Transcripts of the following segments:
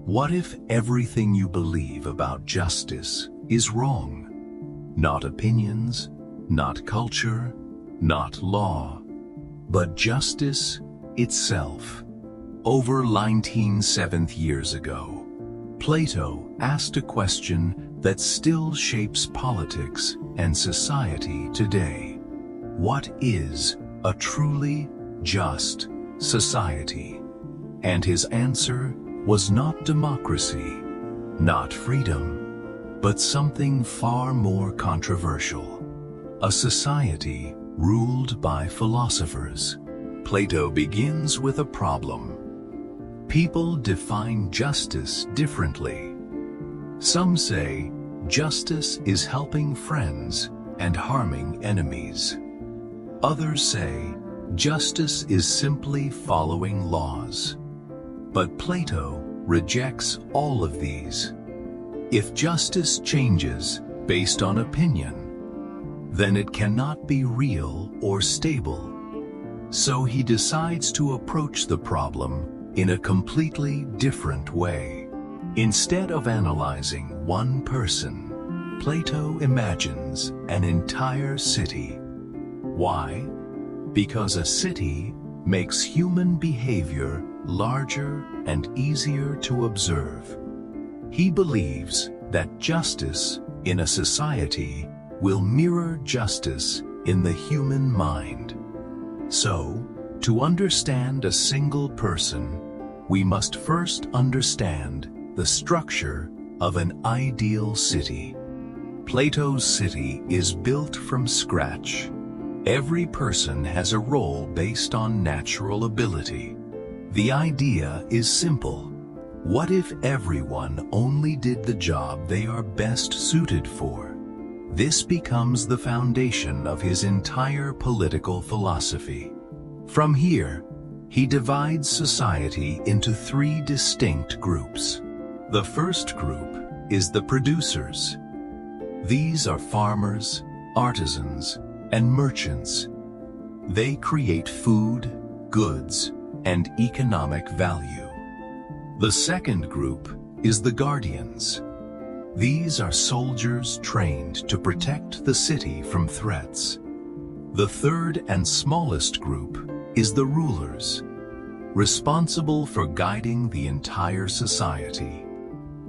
What if everything you believe about justice is wrong? Not opinions, not culture, not law, but justice itself. Over 1970 years ago, Plato asked a question that still shapes politics and society today. What is a truly just society? And his answer was not democracy, not freedom, but something far more controversial. A society ruled by philosophers. Plato begins with a problem. People define justice differently. Some say justice is helping friends and harming enemies. Others say justice is simply following laws. But Plato rejects all of these. If justice changes based on opinion, then it cannot be real or stable. So he decides to approach the problem in a completely different way. Instead of analyzing one person, Plato imagines an entire city. Why? Because a city makes human behavior larger and easier to observe. He believes that justice in a society will mirror justice in the human mind. So, to understand a single person, we must first understand the structure of an ideal city. Plato's city is built from scratch. Every person has a role based on natural ability. The idea is simple. What if everyone only did the job they are best suited for? This becomes the foundation of his entire political philosophy. From here, he divides society into three distinct groups. The first group is the producers. These are farmers, artisans, and merchants. They create food, goods, and economic value. The second group is the guardians. These are soldiers trained to protect the city from threats. The third and smallest group is the rulers, responsible for guiding the entire society.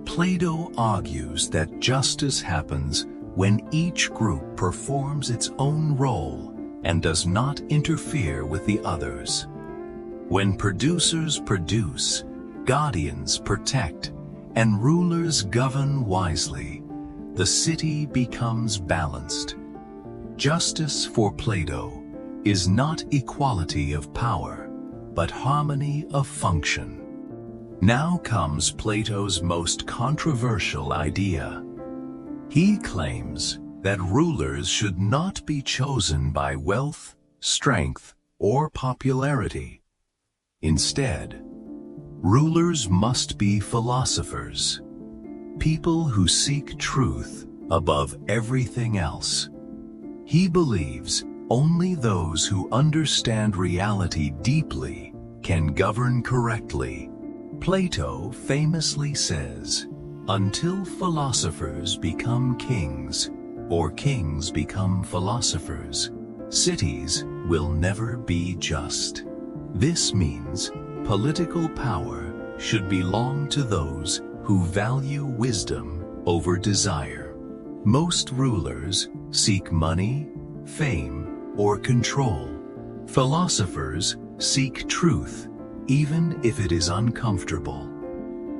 Plato argues that justice happens when each group performs its own role and does not interfere with the others. When producers produce, guardians protect, and rulers govern wisely, the city becomes balanced. Justice for Plato is not equality of power, but harmony of function. Now comes Plato's most controversial idea. He claims that rulers should not be chosen by wealth, strength, or popularity. Instead, rulers must be philosophers, people who seek truth above everything else. He believes only those who understand reality deeply can govern correctly. Plato famously says, "Until philosophers become kings, or kings become philosophers, cities will never be just." This means political power should belong to those who value wisdom over desire. Most rulers seek money, fame, or control. Philosophers seek truth, even if it is uncomfortable.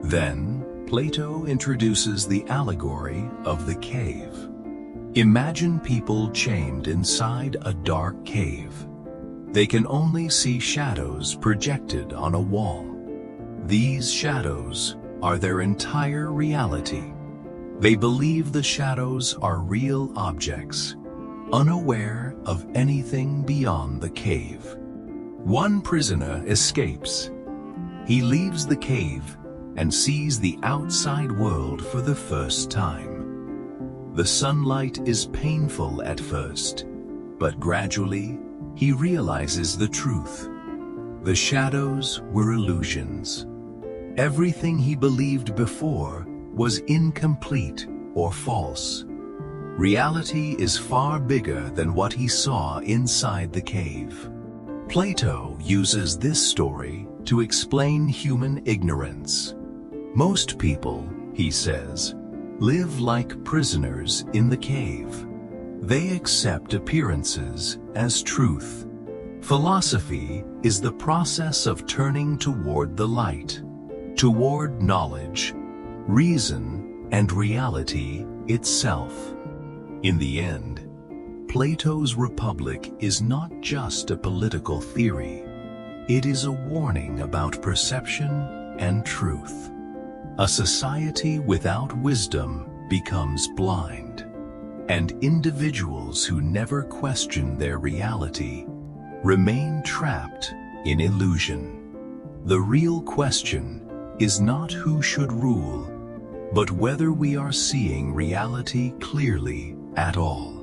Then, Plato introduces the allegory of the cave. Imagine people chained inside a dark cave. They can only see shadows projected on a wall. These shadows are their entire reality. They believe the shadows are real objects, unaware of anything beyond the cave. One prisoner escapes. He leaves the cave and sees the outside world for the first time. The sunlight is painful at first, but gradually he realizes the truth. The shadows were illusions. Everything he believed before was incomplete or false. Reality is far bigger than what he saw inside the cave. Plato uses this story to explain human ignorance. Most people, he says, live like prisoners in the cave. They accept appearances as truth. Philosophy is the process of turning toward the light, toward knowledge, reason, and reality itself. In the end, Plato's Republic is not just a political theory. It is a warning about perception and truth. A society without wisdom becomes blind, and individuals who never question their reality remain trapped in illusion. The real question is not who should rule, but whether we are seeing reality clearly at all.